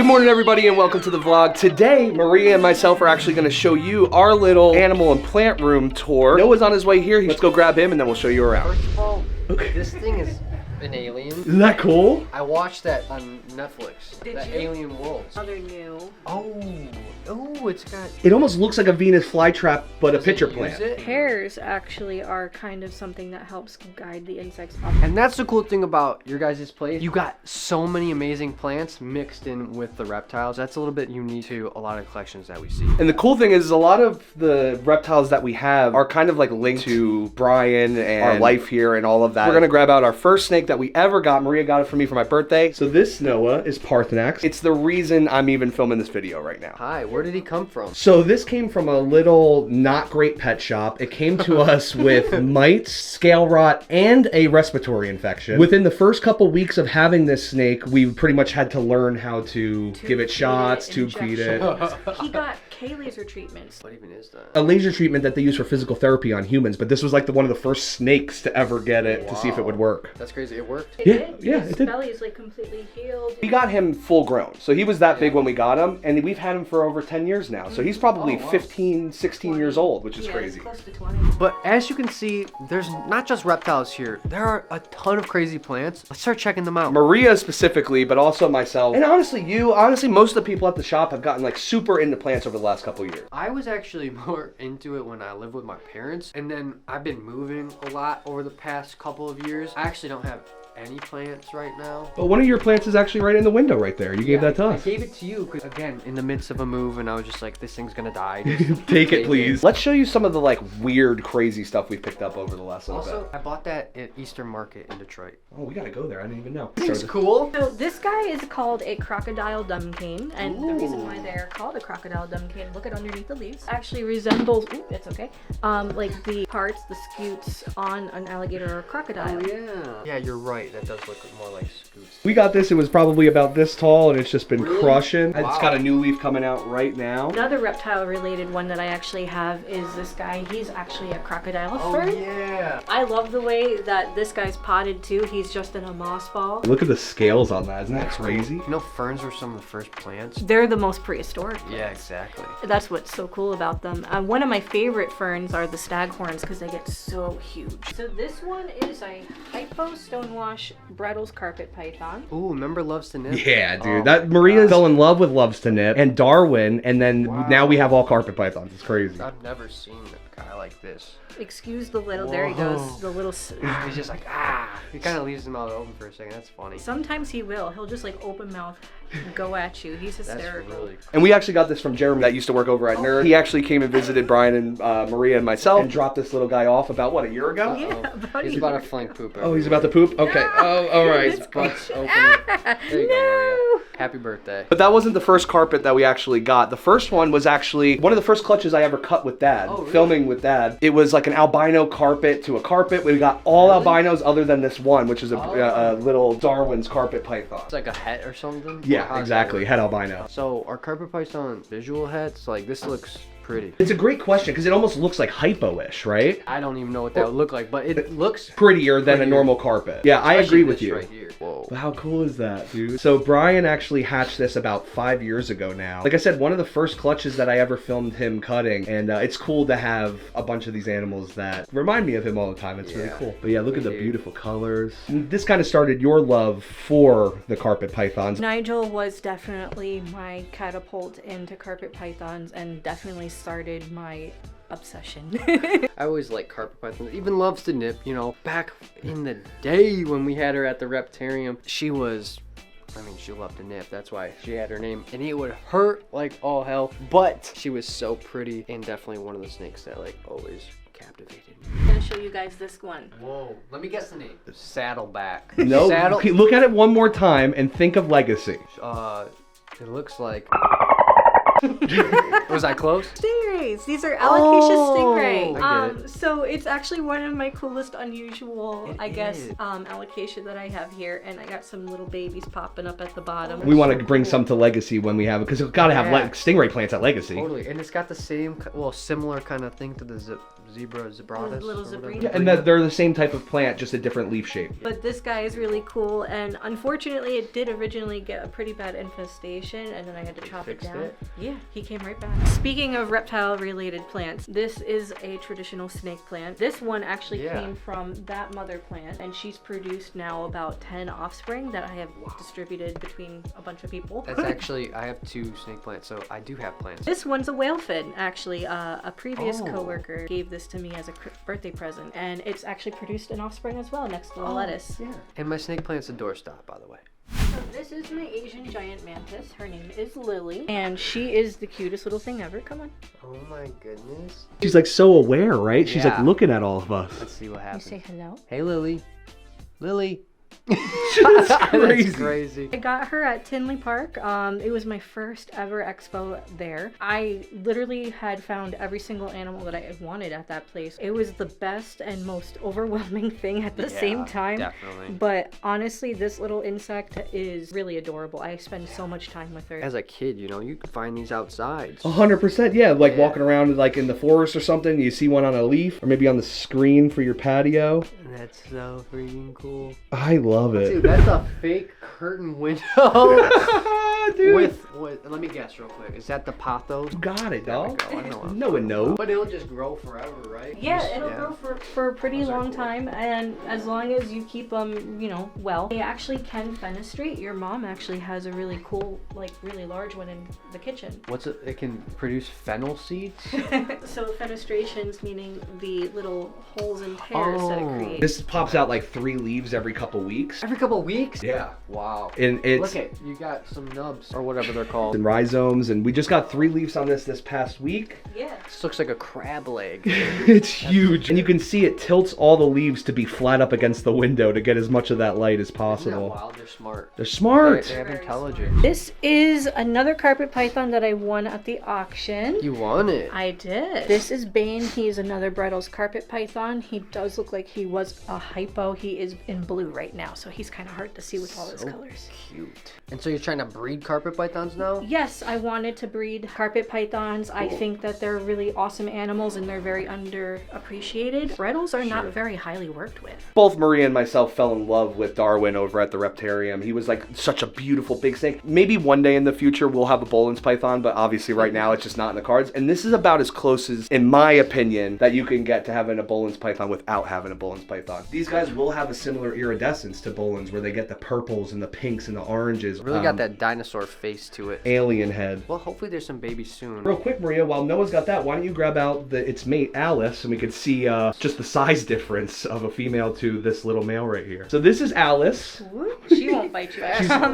Good morning, everybody, and welcome to the vlog. Today, Maria and myself are actually going to show you our little animal and plant room tour. Noah's on his way here. Let's go grab him, and then we'll show you around. First of all, this thing is an alien. Isn't that cool? I watched that on Netflix. Did that you? Alien World. Oh, they're new. Oh, it's got. It almost looks like a Venus flytrap, but a pitcher plant. Hairs actually are kind of something that helps guide the insects up. And that's the cool thing about your guys' place. You got so many amazing plants mixed in with the reptiles. That's a little bit unique to a lot of collections that we see. And the cool thing is a lot of the reptiles that we have are kind of like linked to Brian and our life here and all of that. We're gonna grab out our first snake that we ever got. Maria got it for me for my birthday. So this, Noah, is Parthenax. It's the reason I'm even filming this video right now. Hi, where did he come from? So this came from a little not great pet shop. It came to us with mites, scale rot, and a respiratory infection. Within the first couple weeks of having this snake, we pretty much had to learn how to give it shots, tube feed it. He got K-laser treatments. What even is that? A laser treatment that they use for physical therapy on humans, but this was like one of the first snakes to ever get it to see if it would work. That's crazy. It worked? It did. Yeah, His it did. belly is like completely healed. We got him full grown. So he was that big when we got him, and we've had him for over 10 years now. So he's probably 15, 16 years old, which is Yeah, crazy. It's close to 20. But as you can see, there's not just reptiles here. There are a ton of crazy plants. Let's start checking them out. Maria specifically, but also myself. And honestly, most of the people at the shop have gotten like super into plants over the last couple years. I was actually more into it when I lived with my parents, and then I've been moving a lot over the past couple of years. I actually don't have any plants right now. But one of your plants is actually right in the window right there. You gave that to I us. gave it to you because, again, in the midst of a move, and I was just like, this thing's gonna die. Take it, please. Let's show you some of the like weird, crazy stuff we've picked up over the last little Also, bit. I bought that at Eastern Market in Detroit. Oh, we gotta go there. I didn't even know. It's cool. So this guy is called a crocodile dumcane, and the reason why they're called a crocodile dumcane, look at underneath the leaves, actually resembles, it's okay, like the parts, the scutes on an alligator or a crocodile. Yeah, you're right. That does look more like scoots. We got this. It was probably about this tall, and it's just been crushing. Wow. It's got a new leaf coming out right now. Another reptile-related one that I actually have is this guy. He's actually a crocodile fern. Yeah. I love the way that this guy's potted too. He's just in a moss ball. Look at the scales on that. Isn't that crazy? You know, ferns were some of the first plants. They're the most prehistoric. Yeah, exactly. That's what's so cool about them. One of my favorite ferns are the staghorns because they get so huge. So this one is a hypo stonewash Brettles carpet python. Ooh, remember Loves to Nip? Yeah, dude. Oh, That Maria fell in love with Loves to Nip and Darwin, and then now we have all carpet pythons. It's crazy. I've never seen a guy like this. Excuse the little, there he goes, the little... He's just like, he kind of leaves his mouth open for a second. That's funny. Sometimes he will. He'll just like open mouth and go at you. He's hysterical. That's really And we actually got this from Jeremy that used to work over at Nerd. He actually came and visited Brian and Maria and myself and dropped this little guy off about, what, a year ago? Yeah, about He's a about year. to flank poop. Oh, he's about to poop? Okay. Oh, all right. His butt's open. There you go, Maria. Happy birthday. But that wasn't the first carpet that we actually got. The first one was actually one of the first clutches I ever cut with Dad, filming with Dad. It was like an albino carpet to a carpet. We got all albinos other than this one, which is a little Darwin's carpet python. It's like a het or something? Yeah, Or how's that exactly. work? Het albino. So, are carpet python visual hets? Like, this looks pretty. It's a great question because it almost looks like hypo-ish, right? I don't even know what that would look like, but it looks Prettier than a normal carpet. Yeah, I agree with you. Right here. Whoa. But how cool is that, dude? So Brian actually hatched this about 5 years ago now. Like I said, one of the first clutches that I ever filmed him cutting, and it's cool to have a bunch of these animals that remind me of him all the time. It's really cool. But yeah, look at the beautiful colors. And this kind of started your love for the carpet pythons. Nigel was definitely my catapult into carpet pythons and definitely started my obsession. I always like carpet pythons. Even Loves to Nip, you know, back in the day when we had her at the Reptarium, she loved to nip. That's why she had her name. And it would hurt like all hell, but she was so pretty and definitely one of the snakes that like always captivated me. I'm gonna show you guys this one. Whoa, let me guess the name. Saddleback. No, okay, look at it one more time and think of Legacy. It looks like... Was I close? Stingrays. These are alocasia I get stingray. So it's actually one of my coolest, unusual, alocasia that I have here, and I got some little babies popping up at the bottom. We want to bring some to Legacy when we have it, because we've got to have stingray plants at Legacy. Totally, and it's got the same, similar kind of thing to the zebratus. Little or whatever. zebrina. Yeah, and that they're the same type of plant, just a different leaf shape. But this guy is really cool, and unfortunately it did originally get a pretty bad infestation, and then I had to chop it fixed down. it? Yeah, he came right back. Speaking of reptile-related plants, this is a traditional snake plant. This one actually came from that mother plant, and she's produced now about 10 offspring that I have distributed between a bunch of people. That's actually, I have 2 snake plants, so I do have plants. This one's a whale fin, actually. A previous coworker gave this to me as a birthday present, and it's actually produced an offspring as well next to the lettuce. Yeah. And my snake plant's a doorstop, by the way. So this is my Asian giant mantis. Her name is Lily, and she is the cutest little thing ever. Come on. Oh my goodness. She's like so aware, right? She's like Yeah. looking at all of us. Let's see what You happens. say hello. Hey, Lily. Lily. That's crazy. That's crazy. I got her at Tinley Park. It was my first ever expo there. I literally had found every single animal that I wanted at that place. It was the best and most overwhelming thing at the same time. Definitely. But honestly, this little insect is really adorable. I spend so much time with her. As a kid, you know, you can find these outside. 100%, yeah. Like walking around like in the forest or something, you see one on a leaf, or maybe on the screen for your patio. That's so freaking cool. I love it. Dude, that's a fake curtain window. Dude. with, let me guess real quick. Is that the pothos? You got it, There we dog. go. I know. No one knows. But it'll just grow forever, right? Yeah, it'll grow for a pretty Those are long cool. time, and as long as you keep them, you know, well. They actually can fenestrate. Your mom actually has a really cool, like, really large one in the kitchen. What's it? It can produce fennel seeds? So fenestrations meaning the little holes and tears that it creates. This pops out like 3 leaves every couple weeks. Every couple weeks? Yeah. Wow. And it's Look at, you got some nubs, or whatever they're called. and rhizomes, and we just got 3 leaves on this past week. Yeah. This looks like a crab leg. It's huge. And you can see it tilts all the leaves to be flat up against the window to get as much of that light as Isn't that possible. wild? They're smart. They're smart. They have Very intelligence. This is another carpet python that I won at the auction. You won it. I did. This is Bane. He is another Brettle's carpet python. He does look like he was a hypo. He is in blue right now, so he's kind of hard to see with all his So colors. Cute. And so you're trying to breed carpet pythons now? Yes, I wanted to breed carpet pythons. I think that they're really awesome animals and they're very underappreciated. Brettles are not very highly worked with. Both Maria and myself fell in love with Darwin over at the Reptarium. He was like such a beautiful big snake. Maybe one day in the future we'll have a Boelen's python, but obviously right now it's just not in the cards. And this is about as close as, in my opinion, that you can get to having a Boelen's python without having a Boelen's python. These guys will have a similar iridescence to Boelen's, where they get the purples and the pinks and the oranges. Really got that dinosaur face to it. alien head. Well, hopefully there's some babies soon. Real quick, Maria, while Noah's got that, why don't you grab out its mate, Alice, and we can see just the size difference of a female to this little male right here. So this is Alice. She won't bite you.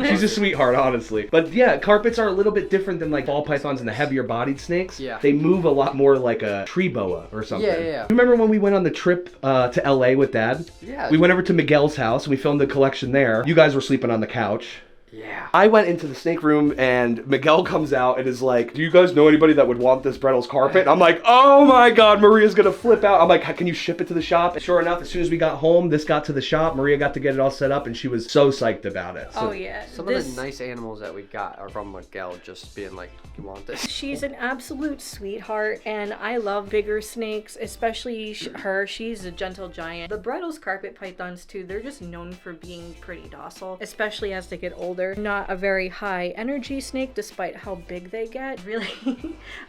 She's a sweetheart, honestly. But yeah, carpets are a little bit different than like ball pythons and the heavier bodied snakes. Yeah. They move a lot more like a tree boa or something. Yeah. Remember when we went on the trip to LA with Dad? Yeah. We went over to Miguel's house and we filmed the collection there. You guys were sleeping on the couch. Yeah. I went into the snake room and Miguel comes out and is like, do you guys know anybody that would want this Brettle's carpet? And I'm like, oh my God, Maria's gonna flip out. I'm like, can you ship it to the shop? And sure enough, as soon as we got home, this got to the shop. Maria got to get it all set up and she was so psyched about it. So Oh yeah. Some of the nice animals that we got are from Miguel just being like, you want this? She's an absolute sweetheart, and I love bigger snakes, especially her. She's a gentle giant. The Brettle's carpet pythons, too, they're just known for being pretty docile, especially as they get older. Not a very high energy snake, despite how big they get. Really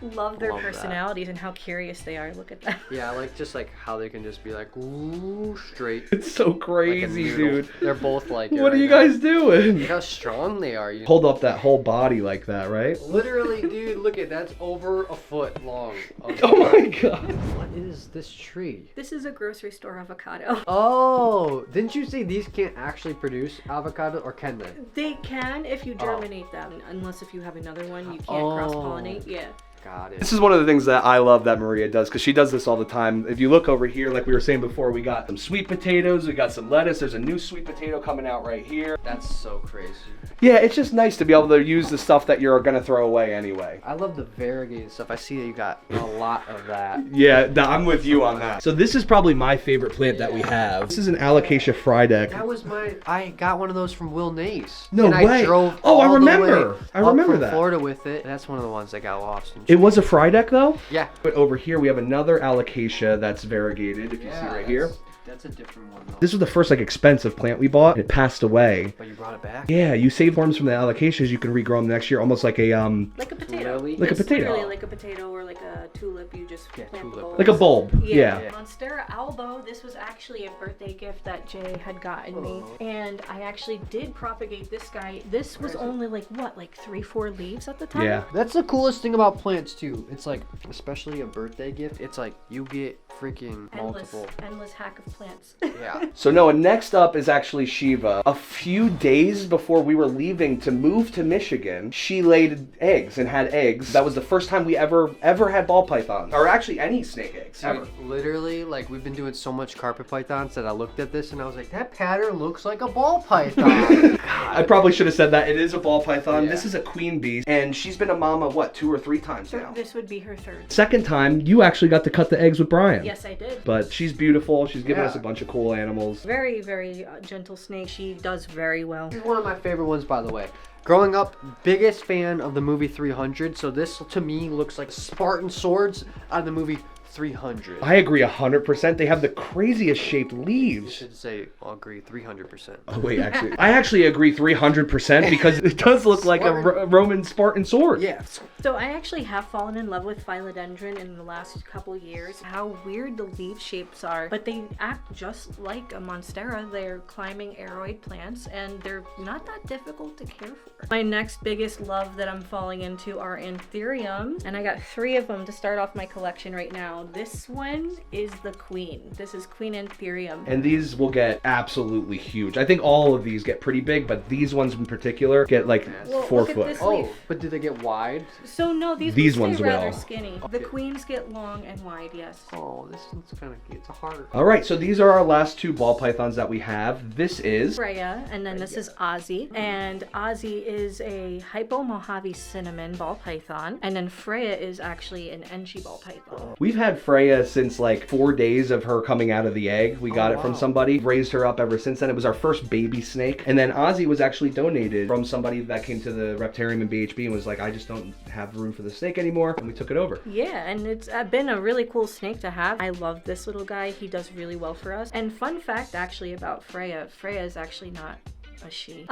love their Love that. personalities and how curious they are. Look at them. Yeah, like just like how they can just be like, ooh, straight. it's so Like a crazy, noodle. dude. They're both like, What are you guys doing? Look how strong they are. You Hold up that whole body like that, right? Literally, dude, look at that's over a foot long. Oh my God. What is this tree? This is a grocery store avocado. Oh, didn't you say these can't actually produce avocado, or can they? They can if you germinate them, unless if you have another one, you can't cross-pollinate. Yeah. Got it. This is one of the things that I love that Maria does, because she does this all the time. If you look over here, like we were saying before, we got some sweet potatoes, we got some lettuce, there's a new sweet potato coming out right here. That's so crazy. Yeah, it's just nice to be able to use the stuff that you're gonna throw away anyway. I love the variegated stuff. I see that you got a lot of that. Yeah, I'm with you on that. So this is probably my favorite plant that we have. This is an Alocasia frydek. That was I got one of those from Will Nace. No and way. I drove Oh, I all the remember. way I up remember from that. Florida with it. That's one of the ones that got lost. It was a fry deck though. Yeah. But over here we have another alocasia that's variegated. If you see right here. That's a different one though. This was the first like expensive plant we bought. It passed away. But you brought it back? Yeah, you save forms from the alocasias, you can regrow them next year, almost like a like a potato. like a It's potato. literally like a potato or like a tulip. You just plant the tulip. bulbs. Like a bulb. Yeah. Monstera albo. This was actually a birthday gift that Jay had gotten me, and I actually did propagate this guy. This was only like what, like 3-4 leaves at the time. Yeah. That's the coolest thing about plants too. It's like, especially a birthday gift, it's like you get freaking multiple. Endless hack of plants. Yeah. So Noah, next up is actually Shiva. A few days before we were leaving to move to Michigan, she laid eggs and had eggs. That was the first time we ever had ball pythons, or actually any snake eggs ever. Literally, like, we've been doing so much carpet pythons that I looked at this and I was like, that pattern looks like a ball python. I probably should have said that. It is a ball python. Yeah. This is a queen bee, and she's been a mama, what, 2 or 3 times now? This would be her third. Second time, you actually got to cut the eggs with Brian. Yes, I did. But she's beautiful. She's given Yeah. us a bunch of cool animals. Very, very gentle snake. She does very well. This is one of my favorite ones, by the way. Growing up, biggest fan of the movie 300, so this to me looks like Spartan swords out of the movie 300. I agree 100%. They have the craziest shaped You leaves. should say, I'll agree, 300%. Oh wait, actually, I actually agree 300% because it does look like a Roman Spartan sword. Yeah. So I actually have fallen in love with philodendron in the last couple years. How weird the leaf shapes are, but they act just like a monstera. They're climbing aroid plants, and they're not that difficult to care for. My next biggest love that I'm falling into are anthuriums, and I got 3 of them to start off my collection right now. This one is the queen. This is Queen Anthurium. And these will get absolutely huge. I think all of these get pretty big, but these ones in particular get like Well, 4 look at foot. this Oh, leaf. but do they get wide? So no, These ones ones stay rather will. skinny. The queens get long and wide, yes. Oh, this one's kind of cute. It's a heart. All right, so these are our last 2 ball pythons that we have. This is Freya, and then this is Ozzy. And Ozzy is a Hypo Mojave cinnamon ball python, and then Freya is actually an Enchi ball python. We've had Freya since like 4 days of her coming out of the egg. We got it from somebody, raised her up ever since then. It was our first baby snake. And then Ozzy was actually donated from somebody that came to the Reptarium in BHB and was like, I just don't have room for the snake anymore. And we took it over. Yeah, and it's been a really cool snake to have. I love this little guy. He does really well for us. And fun fact actually about Freya, Freya is actually not a she.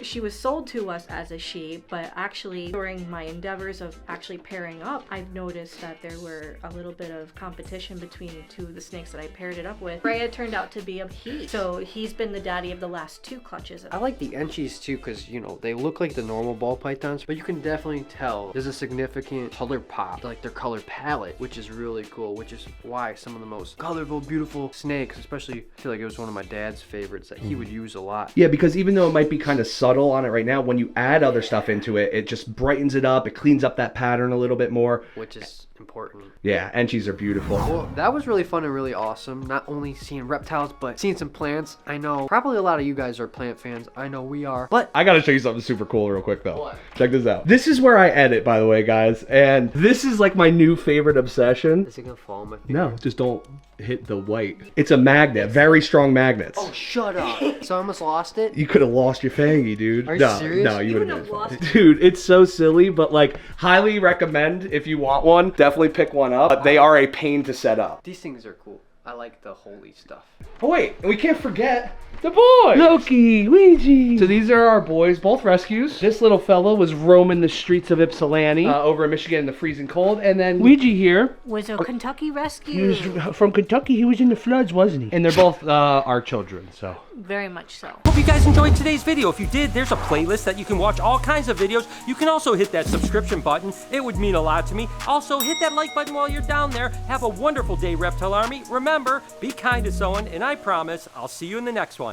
She was sold to us as a she, but actually during my endeavors of actually pairing up, I've noticed that there were a little bit of competition between 2 of the snakes that I paired it up with. Freya turned out to be a he, so he's been the daddy of the last 2 clutches. I like the Enchies too because, you know, they look like the normal ball pythons, but you can definitely tell there's a significant color pop, like their color palette, which is really cool, which is why some of the most colorful, beautiful snakes, especially, I feel like it was one of my dad's favorites that he would use a lot. Yeah, because even though it might be kind of subtle on it right now, when you add other stuff into it, it just brightens it up. It cleans up that pattern a little bit more. Which is important. Yeah, Enchies are beautiful. Well, that was really fun and really awesome. Not only seeing reptiles, but seeing some plants. I know probably a lot of you guys are plant fans. I know we are. But I gotta show you something super cool real quick though. What? Check this out. This is where I edit, by the way, guys. And this is like my new favorite obsession. is it gonna fall on my finger? No, just don't hit the white. It's a magnet, very strong magnets. Oh, shut up. So I almost lost it? You could have lost your fangy, dude. Are you no, serious? No, you wouldn't wouldn't have have lost Dude, it's so silly, but like, highly recommend if you want one. Definitely pick one up. But they are a pain to set up. These things are cool. I like the holy stuff. Oh wait, and we can't forget the boys! Loki, Ouija! So these are our boys, both rescues. This little fellow was roaming the streets of Ypsilanti over in Michigan in the freezing cold. And then Ouija here, Was a Kentucky he rescue. was from Kentucky. He was in the floods, wasn't he? And they're both our children, so. Very much so. Hope you guys enjoyed today's video. If you did, there's a playlist that you can watch all kinds of videos. You can also hit that subscription button. It would mean a lot to me. Also, hit that like button while you're down there. Have a wonderful day, Reptile Army. Remember, be kind to someone, and I promise I'll see you in the next one.